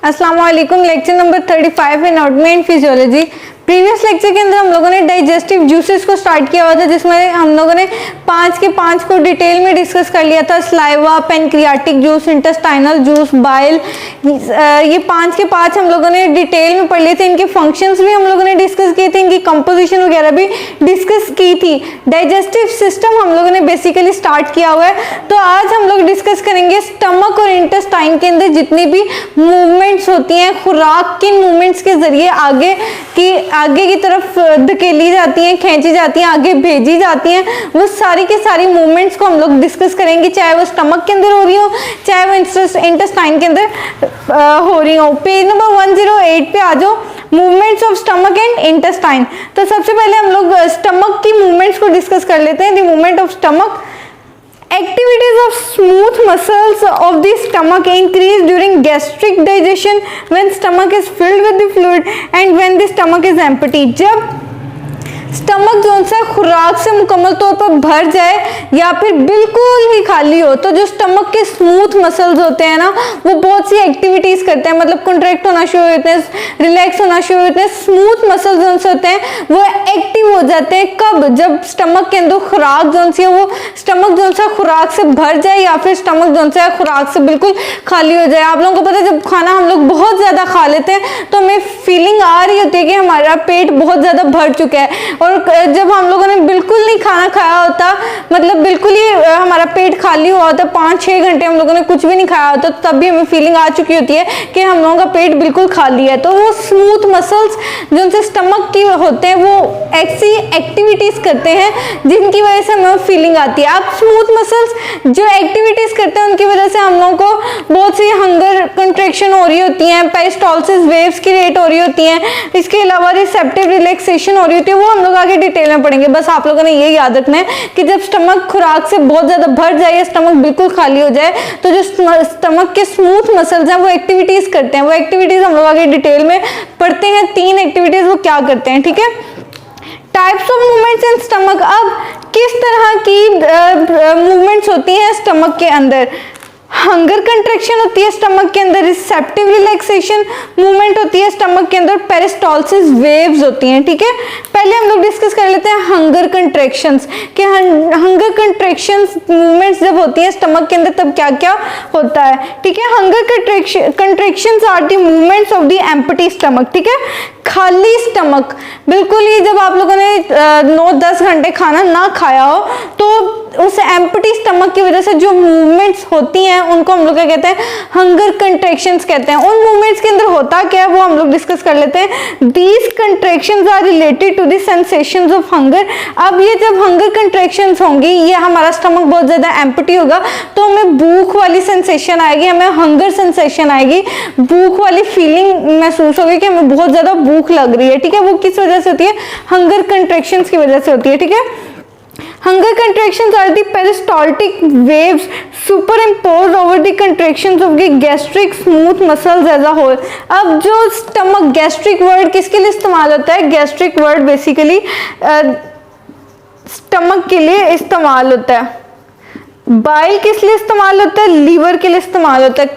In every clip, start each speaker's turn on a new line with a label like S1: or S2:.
S1: अस्सलाम वालेकुम। Lecture number 35 in anatomy and physiology. Previous lecture के अंदर हम लोगों ने डाइजेस्टिव जूसेस को स्टार्ट किया हुआ था, जिसमें हम लोगों ने 5 के 5 को डिटेल में डिस्कस कर लिया था। Saliva, pancreatic juice, intestinal juice, bile, ये 5 के 5 हम लोगों ने डिटेल में पढ़ लिए थे। इनके फंक्शंस भी हम लोगों ने डिस्कस किए थे, इनकी कंपोजिशन वगैरह भी डिस्कस की थी। डाइजेस्टिव सिस्टम हम लोगों ने बेसिकली स्टार्ट किया हुआ है। तो आज हम लोग डिस्कस करेंगे स्टमक और इंटेस्टाइन के अंदर जितनी भी मूवमेंट्स होती हैं, खुराक किन मूवमेंट्स के जरिए आगे की तरफ धकेली जाती हैं, खींची जाती हैं, आगे भेजी जाती हैं, वो सारी के सारी मूवमेंट्स को हम लोग डिस्कस करेंगे, चाहे वो स्टमक के अंदर हो रही हो, चाहे वो इंटेस्टाइन के अंदर हो रही हो। पेज नंबर 108 पे आ जाओ, movements of stomach and intestine. तो सबसे पहले हम लोग स्टमक की मूवमेंट्स को डिस्कस कर लेते हैं। The movement of stomach, activities of smooth muscles of the stomach increase during gastric digestion when stomach is filled with the fluid and when the stomach is empty। जब stomach जो सा खुराक से मुकम्मल तौर पर भर जाए या फिर बिल्कुल ही खाली हो, तो जो स्टमक के स्मूथ मसल्स होते हैं ना, वो बहुत सी एक्टिविटीज करते हैं, मतलब कॉन्ट्रैक्ट होना शुरू होते हैं, रिलैक्स होना शुरू होते हैं। स्मूथ मसल्स जो से होते हैं वो एक्टिव हो जाते हैं कब? जब स्टमक के अंदर खुराक जो सी है वो स्टमक जो सा खुराक से भर जाए या फिर स्टमक जो सा खुराक से बिल्कुल खाली हो जाए। आप लोगों को पता है जब खाना हम लोग बहुत ज्यादा खा लेते हैं तो हमें फीलिंग आ रही होती है कि हमारा पेट बहुत ज्यादा भर चुका है, और जब हम लोगों ने बिल्कुल नहीं खाना खाया होता, मतलब बिल्कुल ही हमारा पेट खाली हुआ होता, 5-6 घंटे हम लोगों ने कुछ भी नहीं खाया होता, तब भी हमें फीलिंग आ चुकी होती है कि हम लोगों का पेट बिल्कुल खाली है। तो वो स्मूथ मसल्स जो उनसे स्टमक की होते हैं वो ऐसी एक्टिविटीज करते हैं जिनकी वजह से हमें फीलिंग आती है। अब स्मूथ मसल्स जो एक्टिविटीज करते हैं उनकी वजह से हम लोगों को बहुत सी हंगर कंट्रैक्शन हो रही होती है, पेरिस्टालसिस वेव्स क्रिएट हो रही होती हैं, इसके अलावा रिसेप्टिव रिलैक्सेशन हो रही होती है, वो हम लोग आगे डिटेल में पढ़ेंगे। बस आप लोगों ने ये याद रखना है कि जब स्टमक खुराक से बहुत ज्यादा भर जाए या स्टमक बिल्कुल खाली हो जाए तो जो स्टमक के स्मूथ मसल्स हैं वो एक्टिविटीज करते हैं। वो एक्टिविटीज हम लोग आगे डिटेल में पढ़ते हैं। 3 एक्टिविटीज वो क्या करते हैं, ठीक है। Types of movements in stomach. अब किस तरह की मूवमेंट्स होती हैं स्टमक के अंदर? हंगर कंट्रैक्शन होती है स्टमक के अंदर, रिसेप्टिव रिलैक्सेशन मूवमेंट होती है स्टमक के अंदर, पेरिस्टालसिस वेव्स होती हैं, ठीक है। पहले हम लोग डिस्कस कर लेते हैं हंगर कंट्रैक्शंस कि हंगर कंट्रैक्शंस मूवमेंट्स जब होती है स्टमक के अंदर तब क्या क्या होता है, ठीक है। Hunger contractions are the movements of the empty stomach, ठीक है। खाली स्टमक, बिल्कुल ही जब आप लोगों ने 9-10 घंटे खाना ना खाया हो तो उस एम्प्टी स्टमक की वजह से जो मूवमेंट्स होती हैं उनको हम लोग क्या कहते हैं? हंगर कंट्रैक्शंस कहते हैं। उन मूवमेंट्स के अंदर होता क्या है वो हम लोग डिस्कस कर लेते हैं। These contractions are related to the sensations of hunger. अब ये जब हंगर कंट्रैक्शंस होंगी, ये हमारा स्टमक बहुत ज्यादा एम्प्टी होगा तो हमें भूख वाली सेंसेशन आएगी, हमें हंगर सेंसेशन आएगी, भूख वाली फीलिंग महसूस होगी कि हमें बहुत ज्यादा भूख लग रही है, ठीक है। वो किस वजह से होती है? हंगर कंट्रैक्शंस की वजह से होती है, ठीक है। Hunger contractions are the peristaltic waves superimposed over the contractions of the gastric smooth muscles as a whole। अब जो स्टमक, गैस्ट्रिक वर्ड किसके लिए इस्तेमाल होता है? गैस्ट्रिक वर्ड बेसिकली स्टमक के लिए इस्तेमाल होता है। बाइल किस लिए इस्तेमाल होता है? लीवर के लिए इस्तेमाल होता है।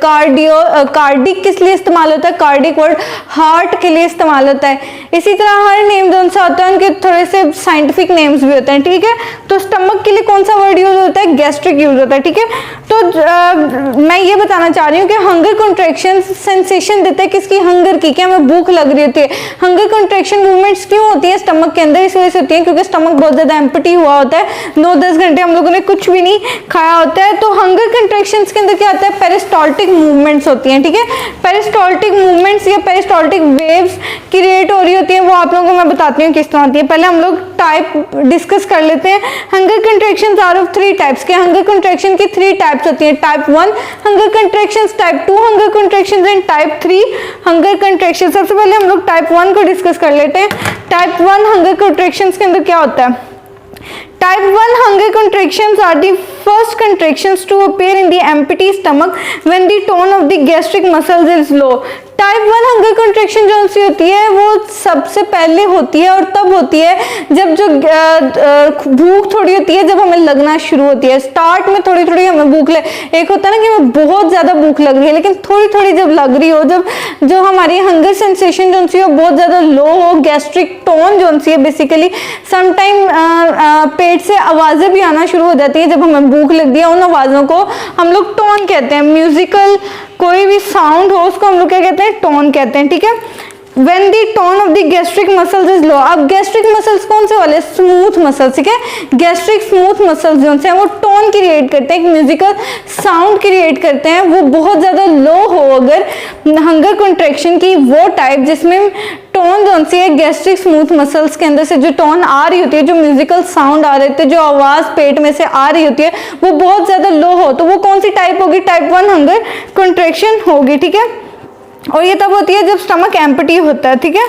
S1: कार्डिक किस लिए इस्तेमाल होता है? कार्डिक वर्ड हार्ट के लिए इस्तेमाल होता है। इसी तरह हर नेम जो सा होता है उनके थोड़े से साइंटिफिक नेम्स भी होते हैं, ठीक है। तो स्टमक के लिए कौन सा वर्ड यूज होता है? गैस्ट्रिक यूज होता है, ठीक है। तो मैं ये बताना चाह रही हूँ कि हंगर कॉन्ट्रैक्शन सेंसेशन देते हैं किसकी? हंगर की, कि हमें भूख लग रही होती है। हंगर कॉन्ट्रैक्शन मूवमेंट्स क्यों होती है स्टमक के अंदर? इस वजह से होती है क्योंकि स्टमक बहुत ज्यादा एम्प्टी हुआ होता है, 9-10 घंटे हम लोगों ने कुछ भी नहीं खाया होता है। तो हंगर कंट्रैक्शंस के अंदर क्या होता है? पेरिस्टाल्टिक मूवमेंट्स होती हैं, ठीक है। पेरिस्टाल्टिक मूवमेंट्स या पेरिस्टाल्टिक वेव्स क्रिएट हो रही होती हैं, वो आप लोगों को मैं बताती हूँ किस तरह होती है। पहले हम लोग टाइप डिस्कस कर लेते हैं। Hunger contractions are of 3 types के। हंगर कंट्रैक्शन की 3 टाइप्स होती हैं। Type 1 hunger contractions, type 2 hunger contractions and type 3 hunger contraction. सबसे पहले हम लोग टाइप 1 को डिस्कस कर लेते हैं। टाइप 1 हंगर कंट्रैक्शंस के अंदर क्या होता है? Type 1 hunger contractions are the first contractions to appear in the empty stomach when the tone of the gastric muscles is low. Type 1 hunger contraction जो सी होती है वो सबसे पहले होती है और तब होती है जब जो भूख थोड़ी होती है, जब हमें लगना शुरू होती है। स्टार्ट में थोड़ी थोड़ी हमें भूख एक होता है ना कि हमें बहुत ज़्यादा भूख लग रही है, लेकिन थोड़ी थोड़ी जब लग रही हो, जब जो हमारी हंगर सेंसेशन जो सी है बहुत ज़्यादा लो हो, गैस्ट्रिक टोन जो सी है बेसिकली समटाइम पेट से आवाज़ें भी आना शुरू हो जाती है। जब हमें भूख लगती है उन आवाज़ों को हम लोग टोन कहते हैं। म्यूजिकल कोई भी साउंड हो उसको हम लोग क्या कहते हैं, टोन कहते हैं, ठीक है। When the tone of the gastric muscles is low, अब गैस्ट्रिक मसल्स कौन से वाले, स्मूथ मसल्स, ठीक है। गैस्ट्रिक स्मूथ मसल्स जो हैं वो टोन क्रिएट करते हैं, एक म्यूजिकल साउंड क्रिएट करते हैं। वो बहुत ज़्यादा लो हो अगर हंगर कंट्रैक्शन की वो टाइप जिसमें टोन जो सी है गैस्ट्रिक स्मूथ मसल्स के अंदर से जो टोन आ रही होती है, जो म्यूजिकल साउंड आ रहे थे, जो आवाज़ पेट में से आ रही होती है, वो बहुत ज़्यादा लो हो, तो वो कौन सी टाइप होगी, टाइप 1 हंगर कंट्रैक्शन होगी, ठीक है। और ये तब होती है जब स्टमक एम्प्टी होता है, ठीक है,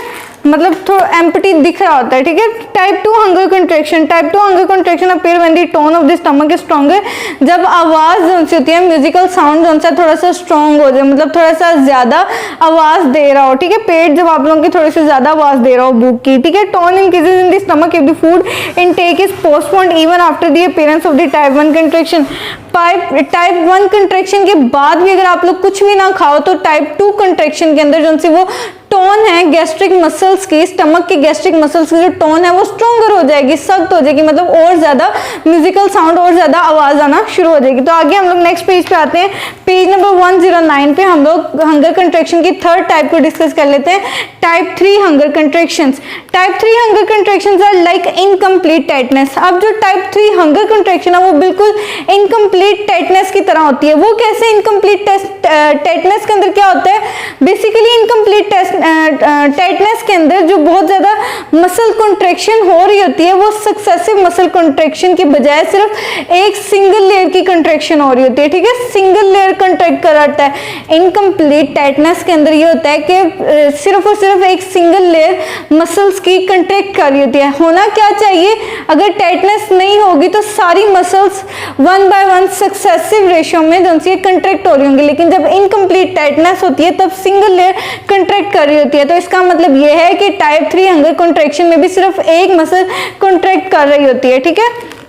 S1: मतलब थोड़ा एम्प्टी दिख रहा होता है, ठीक है। Type 2 hunger contraction, type 2 hunger contraction appear when the tone of the stomach is stronger, जब आवाज़ जो सी होती है म्यूजिकल साउंड जो सा थोड़ा सा स्ट्रॉन्ग हो जाए, मतलब थोड़ा सा ज़्यादा आवाज़ दे रहा हो, ठीक है। पेट जब आप लोगों की थोड़ी सी ज़्यादा आवाज़ दे रहा हो भूख की, ठीक है। Tone increases in the stomach if the food intake is postponed even after the appearance of the type 1 contraction. Type 1 contraction के बाद भी अगर आप लोग कुछ भी ना खाओ तो टाइप 2 कंट्रैक्शन के अंदर जो सी वो टोन है गैस्ट्रिक मसल्स की, स्टमक की गैस्ट्रिक मसल्स की जो टोन है वो स्ट्रॉन्गर हो जाएगी, सख्त हो जाएगी, मतलब और ज़्यादा म्यूजिकल साउंड और ज़्यादा आवाज़ आना शुरू हो जाएगी। तो आगे हम लोग नेक्स्ट पेज पे आते हैं। पेज नंबर 109 पे हम लोग हंगर कंट्रैक्शन की थर्ड टाइप को डिस्कस कर लेते हैं, type 3 hunger contractions. Type 3 hunger contractions are like incomplete tightness. अब जो टाइप 3 हंगर कंट्रैक्शन है वो बिल्कुल इनकम्प्लीट टाइटनेस की तरह होती है। वो कैसे इनकम्प्लीट टाइटनेस के अंदर क्या होता है, बेसिकली इनकम्प्लीट टाइटनेस के अंदर जो बहुत ज्यादा मसल कंट्रैक्शन हो रही होती है वो सक्सेसिव मसल कंट्रैक्शन की बजाय सिर्फ एक सिंगल लेयर की कंट्रैक्शन हो रही होती है, ठीक है। सिंगल लेयर कंट्रैक्ट कराता है। इनकम्प्लीट टाइटनेस के अंदर ये होता है कि सिर्फ और सिर्फ एक सिंगल लेयर मसल्स की कंट्रैक्ट कर रही होती है। होना क्या चाहिए, अगर टाइटनेस नहीं होगी तो सारी मसल्स 1 by 1 सक्सेसिव रेशियो में जो सी कंट्रैक्ट हो रही होंगी, लेकिन जब इनकम्प्लीट टाइटनेस होती है तब सिंगल लेयर कंट्रैक्ट कर रही होती है। तो इसका मतलब यह है कि टाइप 3 हंगर कंट्रैक्शन में भी सिर्फ एक मसल कंट्रैक्ट कर रही होती है, ठीक है।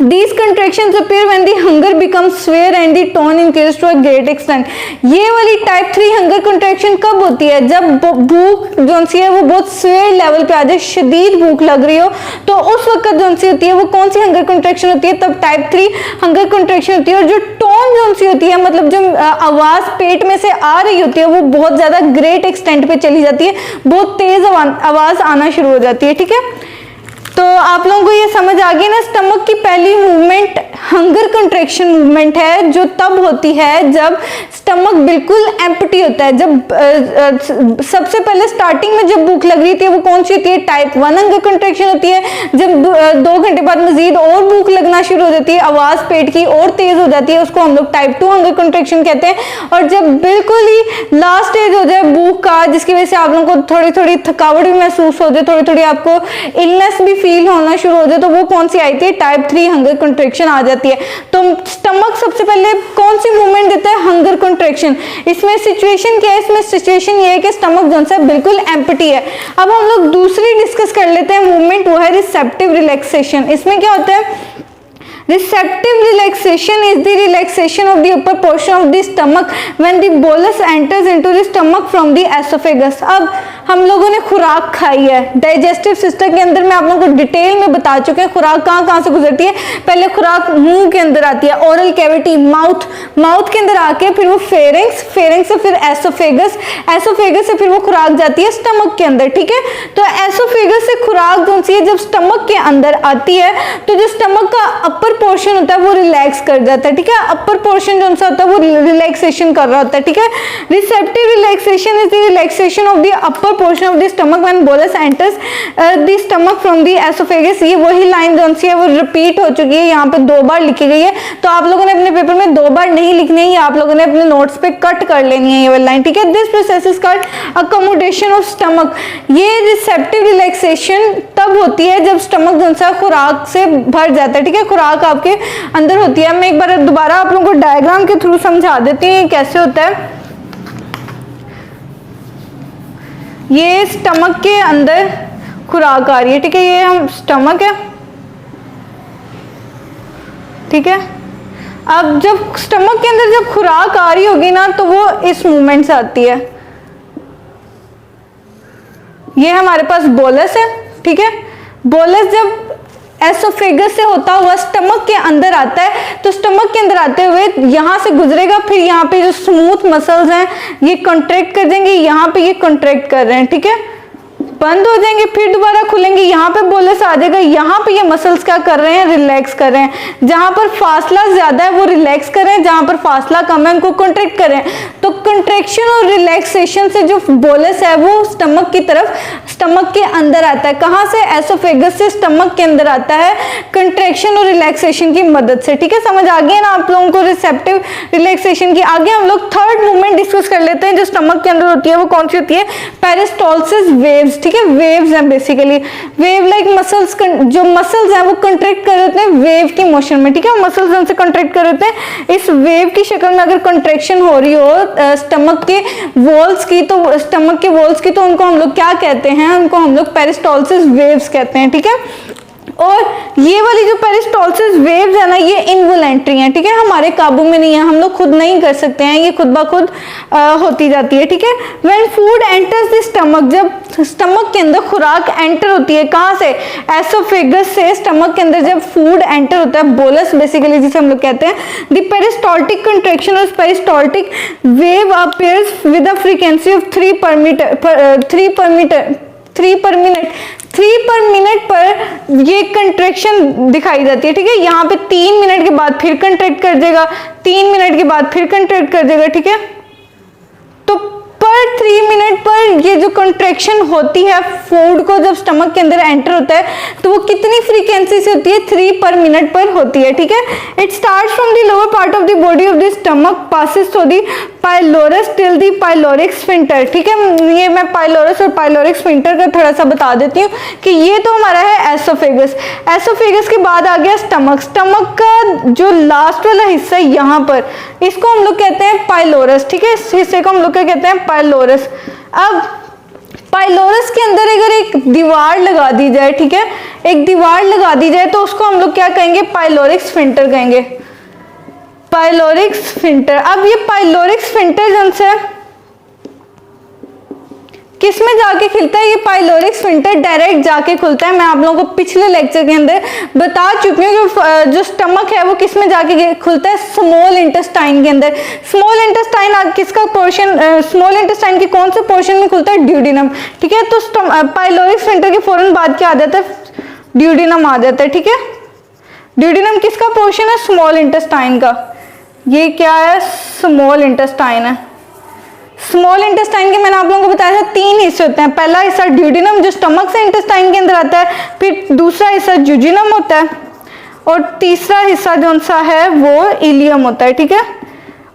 S1: These contractions appear when the hunger becomes severe and the tone increases to a great extent. ये वाली टाइप 3 हंगर कंट्रैक्शन कब होती है, जब भूख जो सी है वो बहुत सेवियर लेवल पे आ जाए, शदीद भूख लग रही हो, तो उस वक्त जो सी होती है वो कौन सी हंगर कंट्रैक्शन होती है, तब टाइप 3 हंगर कंट्रैक्शन होती है। और जो टोन जो सी होती है, मतलब जो आवाज़ पेट में से आ रही होती है वो बहुत ज़्यादा ग्रेट एक्सटेंट पे चली जाती है, बहुत तेज़ आवाज़ आना शुरू हो जाती है, ठीक है। तो आप लोगों को ये समझ आ गई ना, स्टमक की पहली मूवमेंट हंगर कंट्रैक्शन मूवमेंट है जो तब होती है जब स्टमक बिल्कुल एम्प्टी होता है। जब सबसे पहले स्टार्टिंग में जब भूख लग रही थी वो कौन सी होती है, टाइप 1 हंगर कंट्रैक्शन होती है। जब 2 घंटे बाद मजीद और भूख लगना शुरू हो जाती है, आवाज़ पेट की और तेज हो जाती है, उसको हम लोग टाइप 2 हंगर कंट्रैक्शन कहते हैं। और जब बिल्कुल ही लास्ट स्टेज हो जाए भूख का, जिसकी वजह से आप लोगों को थोड़ी थोड़ी थकावट भी महसूस हो जाए, थोड़ी थोड़ी आपको इलनेस भी फील होना शुरू हो जाए, तो वो कौन सी आई थी, टाइप 3 हंगर कंट्रैक्शन आ जाती है। तो स्टमक सबसे पहले कौन सी मूवमेंट देता है, हंगर कंट्रैक्शन। इसमें सिचुएशन क्या है, इसमें सिचुएशन ये है कि स्टमक जो है बिल्कुल एम्प्टी है। अब हम लोग दूसरी डिस्कस कर लेते हैं मूवमेंट, वो है रिसेप्टिव रिलैक्सेशन। इसमें क्या होता है, Receptive relaxation is the relaxation of the upper portion of the stomach when the bolus enters into the stomach from the esophagus। अब हम लोगों ने खुराक खाई है, डाइजेस्टिव सिस्टम के अंदर मैं आप लोगों को डिटेल में बता चुके हैं खुराक कहाँ कहाँ से गुजरती है। पहले खुराक मुंह के अंदर आती है, ओरल कैविटी, माउथ के अंदर आके फिर वो फेरिंग्स से फिर एसोफेगस से फिर वो खुराक जाती है स्टमक के अंदर, ठीक है। तो एसोफेगस से खुराक जो सी है जब स्टमक के अंदर आती है तो जो स्टमक का अपर पोर्शन होता है वो रिलैक्स कर जाता है, ठीक है। अपर पोर्शन जो होता है वो रिलैक्सेशन कर रहा होता है, ठीक है। Receptive relaxation is the relaxation of the upper lower portion of the stomach when bolus enters the stomach from the oesophagus. ये वही लाइन जो सी है वो रिपीट हो चुकी है, यहाँ पे 2 बार लिखी गई है, तो आप लोगों ने अपने पेपर में 2 बार नहीं लिखनी है, आप लोगों ने अपने नोट्स पे कट कर लेनी है ये वाली लाइन, ठीक है। This process is called accommodation of stomach. ये रिसेप्टिव रिलैक्सेशन तब होती है जब स्टमक जो सा खुराक से भर जाता है, ठीक है, खुराक आपके अंदर होती है। मैं एक बार दोबारा आप लोगों को डायग्राम के थ्रू समझा देती हूँ कैसे होता है। ये स्टमक के अंदर खुराक आ रही है, ठीक है, ये हम स्टमक है, ठीक है। अब जब स्टमक के अंदर जब खुराक आ रही होगी ना तो वो इस मूवमेंट से आती है। ये हमारे पास बोलस है, ठीक है। बोलस जब एसोफेगस से होता हुआ स्टमक के अंदर आता है तो स्टमक के अंदर आते हुए यहाँ से गुजरेगा, फिर यहाँ पे जो स्मूथ मसल्स हैं ये कॉन्ट्रैक्ट कर देंगे, यहाँ पे ये कॉन्ट्रैक्ट कर रहे हैं, ठीक है, बंद हो जाएंगे, फिर दोबारा खुलेंगे, यहाँ पे बोलस आ जाएगा, यहाँ पे ये मसल्स क्या कर रहे हैं, रिलैक्स कर रहे हैं। जहां पर फासला ज्यादा है वो रिलैक्स कर रहे हैं, जहां पर फासला कम है उनको कॉन्ट्रैक्ट कर रहे हैं। तो कॉन्ट्रैक्शन और रिलैक्सेशन से जो बोलस है वो स्टमक की तरफ, स्टमक के अंदर आता है। कहां से? एसोफेगस से स्टमक के अंदर आता है कंट्रैक्शन और रिलैक्सेशन की मदद से, ठीक है। समझ आ गई ना आप लोगों को रिसेप्टिव रिलैक्सेशन की। आगे हम लोग थर्ड मूवमेंट डिस्कस कर लेते हैं जो स्टमक के अंदर होती है, वो कौन सी होती है? पेरिस्टोलसिस वेव्स, ठीक है, वेव्स हैं बेसिकली। वेव लाइक मसल्स, जो मसल्स हैं वो कंट्रैक्ट कर रहे हैं वेव की मोशन में, ठीक है, मसल्स उनसे कंट्रैक्ट कर रहे हैं। इस वेव की शक्ल में अगर कंट्रैक्शन हो रही हो स्टमक के वॉल्स की, तो स्टमक के वॉल्स की, तो उनको हम लोग क्या कहते हैं? उनको हम लोग पेरिस्टोलसिस वेव्स कहते हैं, ठीक है। और ये वाली जो पेरिस्टोलसिस वेव्स है ना, ये इनवॉलेंट्री हैं, ठीक है, हमारे काबू में नहीं है, हम लोग खुद नहीं कर सकते हैं, ये खुद ब खुद होती जाती है, ठीक है। When food enters the stomach, जब स्टमक के अंदर खुराक एंटर होती है, कहाँ से? एसोफेगस से स्टमक के अंदर जब फूड एंटर होता है, बोलस बेसिकली जिसे हम लोग कहते हैं, द पेरिस्टोल्टिक कंट्रैक्शन और peristaltic wave appears with a frequency of 3 per minute पर ये कंट्रैक्शन दिखाई जाती है, ठीक है। यहाँ पे 3 मिनट के बाद फिर कंट्रैक्ट कर देगा, 3 मिनट के बाद फिर कंट्रैक्ट कर देगा, ठीक है। तो पर 3 मिनट पर ये जो कंट्रैक्शन होती है फूड को जब स्टमक के अंदर एंटर होता है, तो वो कितनी फ्रीक्वेंसी से होती है? 3 पर मिनट पर होती है, ठीक है। It starts from the lower part of the body of the stomach, passes through the pylorus till the pyloric sphincter, ठीक है। ये मैं पाइलोरस और पाइलोरिक स्फिंक्टर का थोड़ा सा बता देती हूँ कि ये तो हमारा है एसोफेगस। एसोफेगस के बाद आ गया स्टमक। स्टमक का जो लास्ट वाला हिस्सा है यहाँ पर, इसको हम लोग कहते हैं पाइलोरस, ठीक है। इस हिस्से को हम लोग क्या कहते हैं? पाइलोरस। अब पाइलोरस के अंदर अगर एक दीवार लगा दी जाए, ठीक है, एक दीवार लगा दी जाए, तो उसको हम लोग क्या कहेंगे? पाइलोरिक स्फिंक्टर कहेंगे, पाइलोरिक स्फिंक्टर। अब ये पाइलोरिक स्फिंक्टर जो है किस में जाके खुलता है? ये पाइलोरिक स्फिंक्टर डायरेक्ट जाके खुलता है। मैं आप लोगों को पिछले लेक्चर के अंदर बता चुकी हूँ कि जो स्टमक है वो किस में जाके खुलता है? स्मॉल इंटेस्टाइन के अंदर। स्मॉल इंटेस्टाइन किसका पोर्शन? स्मॉल इंटेस्टाइन के कौन से पोर्शन में खुलता है? ड्यूडिनम, ठीक है। तो पाइलोरिक स्फिंक्टर के फौरन बाद क्या आ जाता है? ड्यूडिनम आ जाता है, ठीक है। ड्यूडिनम किसका पोर्शन है? स्मॉल इंटेस्टाइन का। ये क्या है? स्मॉल इंटेस्टाइन है। स्मॉल इंटेस्टाइन के मैंने आप लोगों को बताया था 3 हिस्से होते हैं। पहला हिस्सा ड्यूडिनम जो स्टमक से इंटेस्टाइन के अंदर आता है, फिर दूसरा हिस्सा जुजिनम होता है, और तीसरा हिस्सा जो सा है वो इलियम होता है, ठीक है।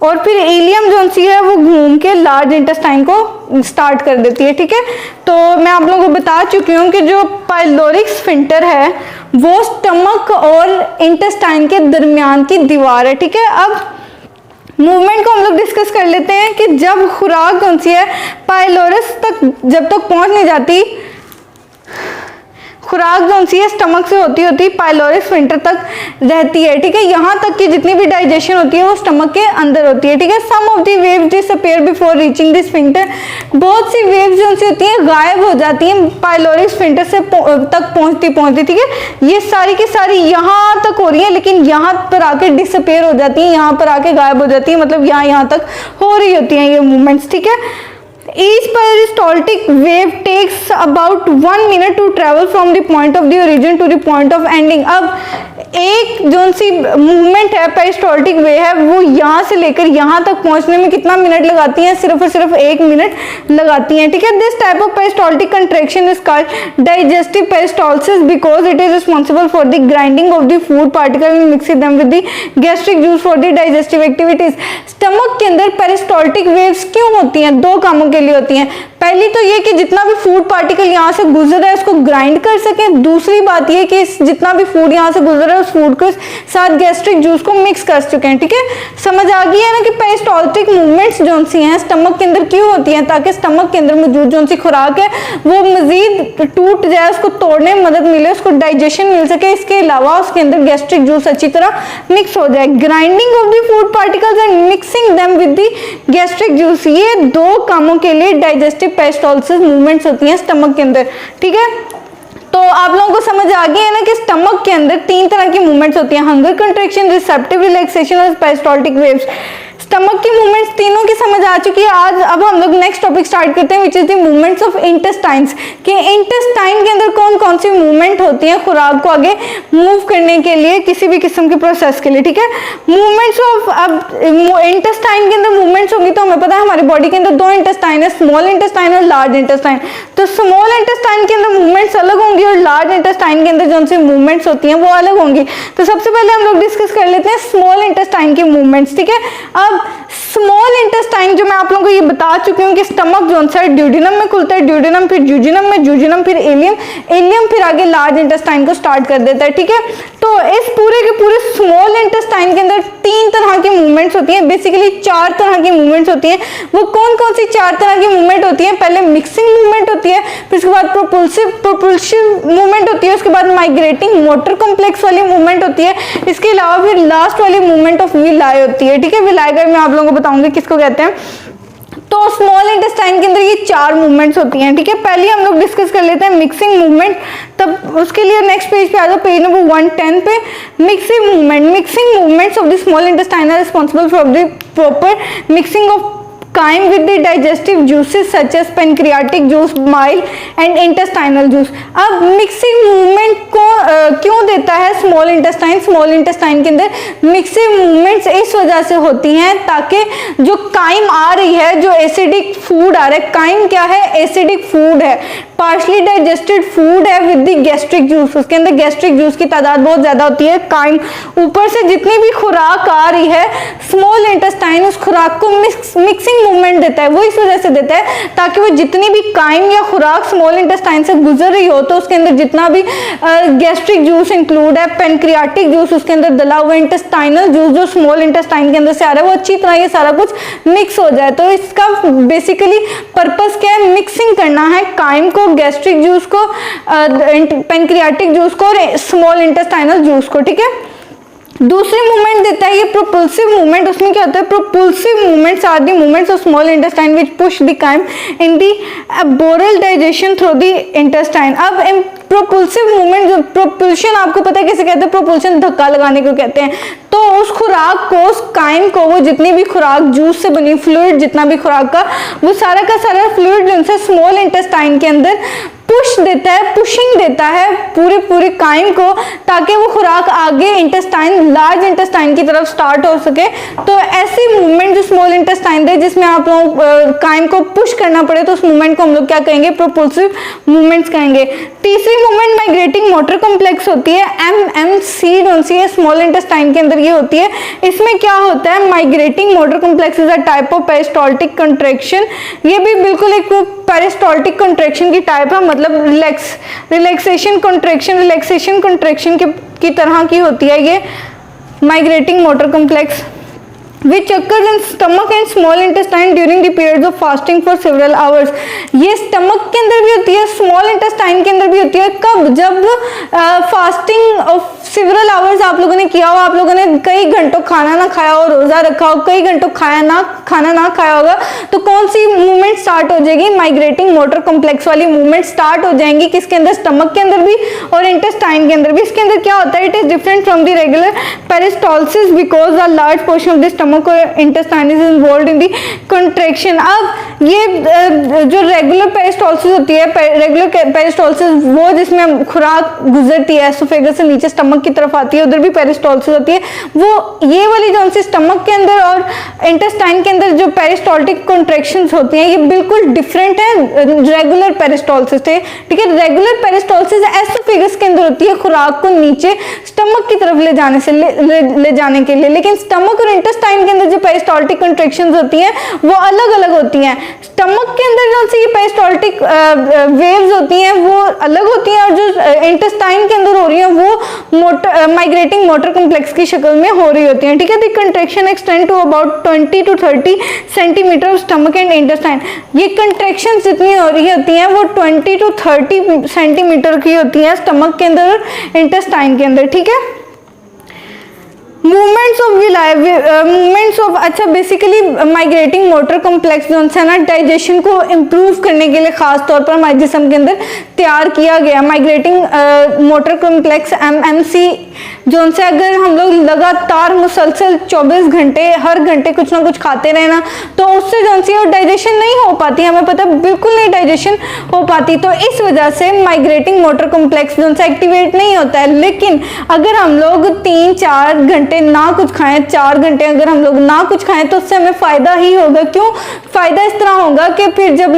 S1: और फिर इलियम जो सी है वो घूम के लार्ज इंटेस्टाइन को स्टार्ट कर देती है, ठीक है। तो मैं आप लोगों को बता चुकी हूँ कि जो पाइलोरिक स्फिंक्टर है वो स्टमक और इंटेस्टाइन के दरमियान की दीवार है, ठीक है। अब मूवमेंट को हम लोग डिस्कस कर लेते हैं कि जब खुराक कौन सी है पाइलोरस तक जब तक पहुंच नहीं जाती, खुराक जो सी है स्टमक से होती होती पाइलोरिक स्फिंक्टर तक रहती है, ठीक है। यहाँ तक की जितनी भी डाइजेशन होती है वो स्टमक के अंदर होती है, ठीक है। Some of the waves disappear before reaching the sphincter, बहुत सी वेव्स जो सी होती हैं गायब हो जाती हैं पाइलोरिक स्फिंक्टर से तक पहुंचती, ठीक है। ये सारी की सारी यहाँ तक हो रही है, लेकिन यहाँ पर आके डिसअपीयर हो जाती है, यहाँ पर आके गायब हो जाती है, मतलब यहाँ तक हो रही होती है ये मूवमेंट्स, ठीक है। Each peristaltic wave takes about 1 minute to travel from the point of the origin to the point of ending. अब एक जो सी मूवमेंट है पेरिस्टाल्टिक वे है वो यहाँ से लेकर यहाँ तक पहुँचने में कितना मिनट लगाती हैं, सिर्फ और सिर्फ 1 मिनट लगाती हैं, ठीक है। This type of peristaltic contraction is called digestive peristalsis because it is responsible for the grinding of the food particle and mixing them with the gastric juice for the digestive activities. Stomach के अंदर peristaltic waves क्यों होती हैं? 2 कामों के लिए होती हैं। पहली तो ये कि जितना भी फूड पार्टिकल यहाँ से गुजर रहा है उसको ग्राइंड कर सकें। दूसरी बात ये कि जितना भी फूड यहाँ से गुजर रहा है उस फूड को साथ गैस्ट्रिक जूस को मिक्स कर चुके हैं, ठीक है। समझ आ गई है ना कि पेरिस्टाल्टिक मूवमेंट्स जो सी हैं स्टमक के अंदर क्यों होती हैं? ताकि स्टमक के अंदर मौजूद जो सी खुराक है वो मजीद टूट जाए, उसको तोड़ने में मदद मिले, उसको डाइजेशन मिल सके। इसके अलावा उसके अंदर गैस्ट्रिक जूस अच्छी तरह मिक्स हो जाए। Grinding of the food particles and mixing them with the gastric juice, ये 2 कामों के लिए डाइजेस्टिव पेरिस्टाल्सिस मूवमेंट्स होती हैं स्टमक के अंदर, ठीक है। तो आप लोगों को समझ आ गई है ना कि स्टमक के अंदर 3 तरह की मूवमेंट्स होती हैं, हंगर कंट्रैक्शन, रिसेप्टिव रिलैक्सेशन और पेरिस्टाल्टिक वेव्स। स्टमक की मूवमेंट्स तीनों की समझ आ चुकी है। आज अब हम लोग नेक्स्ट टॉपिक स्टार्ट करते हैं which is the movements of intestines, कि इंटेस्टाइन के अंदर कौन कौन सी मूवमेंट होती हैं खुराक को आगे मूव करने के लिए, किसी भी किस्म के प्रोसेस के लिए, ठीक है। मूवमेंट्स ऑफ, अब इंटेस्टाइन के अंदर मूवमेंट्स होंगी तो हमें पता है हमारी बॉडी के अंदर 2 इंटेस्टाइन है, स्मॉल इंटेस्टाइन और लार्ज इंटेस्टाइन। तो स्मॉल इंटेस्टाइन के अंदर मूवमेंट्स अलग होंगी और लार्ज इंटेस्टाइन के अंदर जो सी मूवमेंट्स होती हैं वो अलग होंगी। तो सबसे पहले हम लोग डिस्कस कर लेते हैं स्मॉल इंटेस्टाइन की मूवमेंट्स, ठीक है। अब स्मॉल इंटेस्टाइन जो मैं आप लोगों को ये बता चुकी हूँ कि स्टमक जो है ड्यूडेनम में खुलता है, ड्यूडेनम फिर जूजिनम में, जूजिनम फिर इलियम, इलियम फिर आगे लार्ज इंटेस्टाइन को स्टार्ट कर देता है, ठीक है। तो इस पूरे के पूरे स्मॉल इंटेस्टाइन के अंदर 3 तरह की मूवमेंट्स होती हैं, बेसिकली 4 तरह की मूवमेंट्स होती हैं। वो कौन कौन सी 4 तरह की मूवमेंट होती है? पहले मिक्सिंग मूवमेंट होती है, फिर उसके बाद प्रोपल्सिव मूवमेंट होती है, उसके बाद माइग्रेटिंग मोटर कॉम्प्लेक्स वाली मूवमेंट होती है, इसके अलावा फिर लास्ट वाली मूवमेंट ऑफ विलाई होती है, ठीक है। विलाई का मैं आप लोगों को बताऊंगी किसको कहते हैं। तो स्मॉल इंटेस्टाइन के अंदर ये 4 मूवमेंट्स होती हैं, ठीक है। पहले हम लोग डिस्कस कर लेते हैं मिक्सिंग मूवमेंट, तब उसके लिए नेक्स्ट पेज पे आ जाओ, पेज नंबर 110 पे। Mixing movements of the small intestine are responsible for the proper mixing of chyme with the digestive juices such as pancreatic juice, bile and intestinal juice। अब mixing movement को क्यों देता है small intestine? Small intestine के अंदर mixing movements इस वजह से होती हैं ताकि जो काइम आ रही है, जो एसिडिक फूड आ रहा है, काइम क्या है? एसिडिक फूड है, पार्शली डाइजेस्टेड फूड है विद द गैस्ट्रिक जूस, उसके अंदर गैस्ट्रिक जूस की तादाद बहुत ज्यादा होती है। काइम ऊपर से जितनी भी खुराक आ रही है स्मॉल इंटेस्टाइन उस खुराक को मिक्सिंग मूवमेंट देता है, वो इस वजह से देता है ताकि वो जितनी भी काइम या खुराक स्मॉल इंटेस्टाइन से गुजर रही हो तो उसके अंदर जितना भी गैस्ट्रिक जूस इंक्लूड है, पेनक्रियाटिक जूस, उसके अंदर दला हुआ इंटेस्टाइनल जूस जो स्मॉल इंटेस्टाइन के अंदर से आ रहा है, वो अच्छी तरह ये सारा कुछ मिक्स हो जाए। तो इसका बेसिकली पर्पस क्या है? मिक्सिंग करना है काइम को, गैस्ट्रिक जूस को, पेनक्रियाटिक जूस को और स्मॉल इंटेस्टाइनल जूस को, ठीक है। दूसरी मूवमेंट देता है ये प्रोपल्सिव मूवमेंट। उसमें क्या होता है? Propulsive movements are the movements of small intestine which push the chyme in the bowel digestion through the intestine. अब प्रोपल्सिव मूवमेंट, प्रोपल्शन आपको पता है कैसे कहते हैं? प्रोपल्शन धक्का लगाने को कहते हैं। तो उस खुराक को, उस काइम को, वो जितनी भी खुराक जूस से बनी फ्लूइड, जितना भी खुराक का वो सारा का सारा फ्लूइड जिनसे स्मॉल इंटेस्टाइन के अंदर पुश देता है, पुशिंग देता है पूरे काइम को ताकि वो खुराक आगे इंटेस्टाइन, लार्ज इंटेस्टाइन की तरफ स्टार्ट हो सके। तो ऐसी मूवमेंट जो स्मॉल इंटेस्टाइन दे जिसमें आप लोग काइम को पुश करना पड़े तो उस मूवमेंट को हम लोग क्या कहेंगे? प्रोपल्सिव मूवमेंट्स कहेंगे। तीसरी मूवमेंट माइग्रेटिंग मोटर कॉम्प्लेक्स होती है, MMC जो सी है स्मॉल इंटेस्टाइन के अंदर ये होती है। इसमें क्या होता है? Migrating motor complex is a type of peristaltic contraction. ये भी बिल्कुल एक पेरिस्टाल्टिक कंट्रैक्शन की टाइप है, मतलब रिलैक्सेशन कंट्रैक्शन की तरह की होती है ये migrating motor complex which occurs in stomach and small intestine during the periods of fasting for several hours। ये स्टमक के अंदर भी होती है, स्मॉल इंटेस्टाइन के अंदर भी होती है। कब? जब फास्टिंग ऑफ सेवरल आवर्स आप लोगों ने किया हो, आप लोगों ने कई घंटों खाना ना खाया हो, रोजा रखा हो, कई घंटों खाना ना खाया होगा, तो कौन सी मूवमेंट स्टार्ट हो जाएगी? माइग्रेटिंग मोटर कॉम्प्लेक्स वाली मूवमेंट स्टार्ट हो जाएंगी। किसके अंदर? स्टमक के अंदर भी और इंटेस्टाइन के अंदर भी। इसके अंदर क्या होता है? It is different from the regular peristalsis because a large portion of the stomach और intestine is involved in the contraction. अब ये पेरिस्टालसिस होती है, रेगुलर पेरिस्टालसिस वो जिसमें खुराक गुजरती है एसोफेगस से नीचे स्टमक की तरफ आती है, उधर भी पेरिस्टालसिस होती है। वो ये वाली जो सी स्टमक के अंदर और इंटेस्टाइन के अंदर जो पेरिस्टाल्टिक कॉन्ट्रैक्शंस होती हैं ये बिल्कुल डिफरेंट है रेगुलर पेरिस्टालसिस से, ठीक है। रेगुलर पेरिस्टालसिस एसोफेगस के अंदर होती है खुराक को नीचे स्टमक की तरफ ले जाने से ले जाने के लिए, लेकिन स्टमक और इंटेस्टाइन के अंदर जो पेरिस्टाल्टिक कॉन्ट्रैक्शंस होती हैं वो अलग अलग होती हैं। स्टमक के अंदर जो सी पेरिस्टाल्टिक वेव्स होती हैं वो अलग होती हैं, और जो इंटेस्टाइन के अंदर हो रही हैं वो माइग्रेटिंग मोटर कॉम्प्लेक्स की शक्ल में हो रही होती हैं, ठीक है। The contraction extend to about 20 to 30 centimetre of stomach and intestine. ये कंट्रैक्शन जितनी हो रही होती हैं वो 20 to 30 सेंटीमीटर की होती हैं स्टमक के अंदर और इंटेस्टाइन के अंदर, ठीक है। Movements of villi, movements of, अच्छा बेसिकली माइग्रेटिंग मोटर कॉम्प्लेक्स जो है ना डाइजेशन को इम्प्रूव करने के लिए खास तौर पर हमारे जिस्म के अंदर तैयार किया गया। माइग्रेटिंग मोटर कॉम्प्लेक्स MMC जो से अगर हम लोग लगातार मुसलसल 24 घंटे हर घंटे कुछ ना कुछ खाते रहे ना तो उससे जो सी डाइजेशन नहीं हो पाती, हमें पता बिल्कुल नहीं डाइजेशन हो पाती, तो इस वजह से माइग्रेटिंग मोटर कॉम्प्लेक्स जो से एक्टिवेट नहीं होता है। लेकिन अगर हम लोग 3-4 घंटे ना कुछ खाएं, 4 घंटे अगर हम लोग ना कुछ खाएं तो उससे हमें फायदा ही होगा। क्यों फायदा? इस तरह होगा कि फिर जब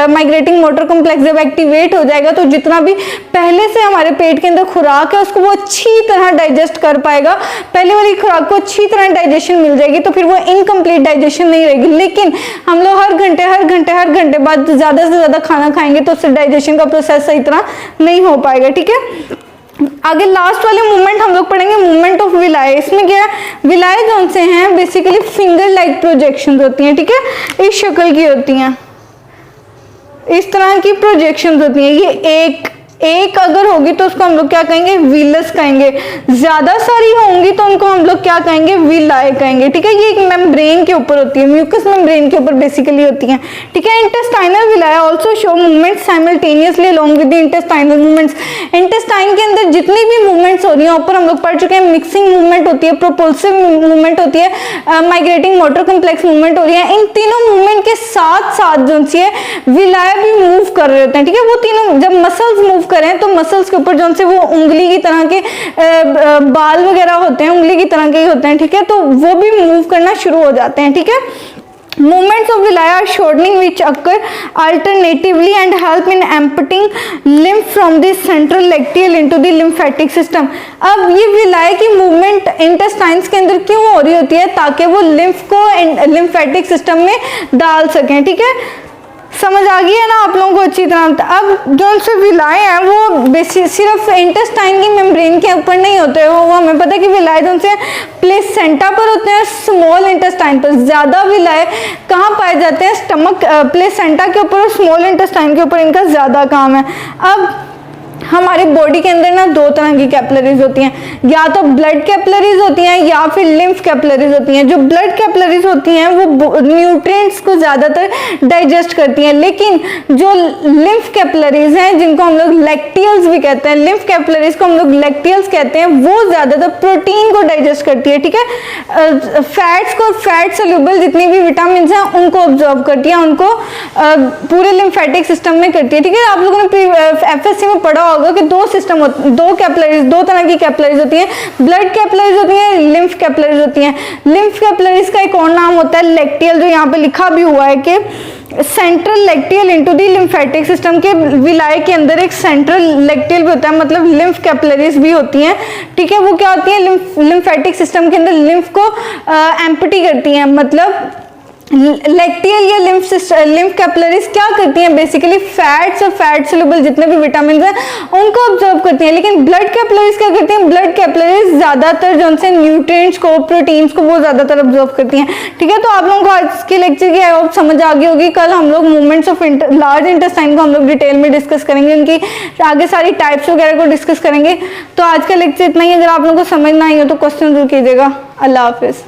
S1: माइग्रेटिंग मोटर कॉम्प्लेक्स जब एक्टिवेट हो जाएगा तो जितना भी पहले से हमारे पेट के अंदर खुराक है उसको वो अच्छी तरह डाइजेस्ट कर पाएगा, पहले वाली खुराक को अच्छी तरह डाइजेशन मिल जाएगी, तो फिर वो इनकम्प्लीट डाइजेशन नहीं रहेगी। लेकिन हम लोग हर घंटे बाद ज्यादा से ज्यादा खाना खाएंगे तो उससे डाइजेशन का प्रोसेस सही तरह नहीं हो पाएगा, ठीक है। आगे लास्ट वाले मूवमेंट हम लोग पढ़ेंगे, मूवमेंट ऑफ विलाय। इसमें क्या है, विलाय जो से हैं बेसिकली फिंगर लाइक प्रोजेक्शन होती हैं, ठीक है, इस शक्ल की होती हैं, इस तरह की प्रोजेक्शन होती हैं। ये एक अगर होगी तो उसको हम लोग क्या कहेंगे, विलस कहेंगे। ज्यादा सारी होंगी तो उनको हम लोग क्या कहेंगे, विलाय कहेंगे, ठीक है। ये एक मेम्ब्रेन के ऊपर होती है, म्यूकस मेम्ब्रेन के ऊपर बेसिकली होती है, ठीक है। Intestinal विलाय also show movement simultaneously along with the intestinal movements. Intestine के अंदर जितनी भी मूवमेंट्स हो रही हैं ऊपर हम लोग पढ़ चुके हैं, मिक्सिंग मूवमेंट होती है, प्रोपल्सिव मूवमेंट होती है, माइग्रेटिंग मोटर कॉम्प्लेक्स मूवमेंट हो रही है। इन तीनों मूवमेंट के साथ साथ जो है विलाय भी मूव कर रहे होते हैं, ठीक है। वो तीनों जब मसल्स मूव करें तो मसल्स के ऊपर जो से वो उंगली की तरह के बाल वगैरह होते हैं, उंगली की तरह के ही होते हैं, ठीक है, तो वो भी मूव करना शुरू हो जाते हैं, ठीक है। Movements of villi are shortening which occur alternatively and help in emptying lymph from the central lacteal into the lymphatic system। अब ये विलाय की मूवमेंट इंटेस्टाइन्स के अंदर क्यों हो रही होती है, ताकि वो लिम्फ को लिम्फेटिक सिस्टम में डाल सकें, ठीक है। समझ आ गई है ना आप लोगों को अच्छी तरह। अब जो से विलाय हैं वो सिर्फ इंटेस्टाइन की मेम्ब्रेन के ऊपर नहीं होते हैं, वो हमें पता है कि विलाय जो से प्लेसेंटा पर होते हैं, स्मॉल इंटेस्टाइन पर। ज्यादा विलाय कहाँ पाए जाते हैं, स्टमक प्लेसेंटा के ऊपर और स्मॉल इंटेस्टाइन के ऊपर इनका ज्यादा काम है। अब हमारी बॉडी के अंदर ना दो तरह की कैपिलरीज होती हैं, या तो ब्लड कैपिलरीज होती हैं या फिर लिम्फ कैपिलरीज होती हैं। जो ब्लड कैपिलरीज होती हैं वो न्यूट्रिएंट्स को ज़्यादातर डाइजेस्ट करती हैं, लेकिन जो लिम्फ कैपिलरीज हैं जिनको हम लोग लैक्टियल्स भी कहते हैं, लिम्फ कैपिलरीज को हम लोग लैक्टियल्स कहते हैं, वो ज़्यादातर प्रोटीन को डाइजेस्ट करती है, ठीक है। फैट्स को, फैट सोल्यूबल जितनी भी विटामिन हैं उनको ऑब्जॉर्व करती है, उनको पूरे लिम्फेटिक सिस्टम में करती है, ठीक है। आप लोगों ने FSC में पढ़ा होगा कि दो सिस्टम होते, दो कैपिलरीज, दो तरह की कैपिलरीज होती हैं, ब्लड कैपिलरीज होती हैं, लिम्फ कैपिलरीज होती हैं। लिम्फ कैपिलरीज का एक और नाम होता है लैक्टियल, जो यहाँ पे लिखा भी हुआ है कि central lacteal into the lymphatic system. के विलाय के अंदर एक सेंट्रल लैक्टियल भी होता है, मतलब लिम्फ कैपिलरीज भी होती हैं, ठीक है। वो क्या होती है, लिम्फेटिक सिस्टम के अंदर लिम्फ को एम्प्टी करती हैं, मतलब लैक्टियल या लिम्फ कैपिलरीज क्या करती हैं, बेसिकली फैट्स और फैट सोल्यूबल जितने भी विटामिन हैं उनको ऑब्जर्व करती हैं। लेकिन ब्लड कैपिलरीज क्या करती हैं, ब्लड कैपिलरीज ज्यादातर जो उनसे न्यूट्रिएंट्स को, प्रोटीन्स को वो ज्यादातर ऑब्जर्व करती हैं, ठीक है। तो आप लोगों को आज के लेक्चर की आई होप समझ आ गई होगी। कल हम लोग मूवमेंट्स ऑफ लार्ज इंटेस्टाइन को हम लोग डिटेल में डिस्कस करेंगे, उनकी आगे सारी टाइप्स वगैरह को डिस्कस करेंगे। तो आज का लेक्चर इतना ही। अगर आप लोगों को समझ ना आई हो तो क्वेश्चन जरूर कीजिएगा। अल्लाह हाफिज।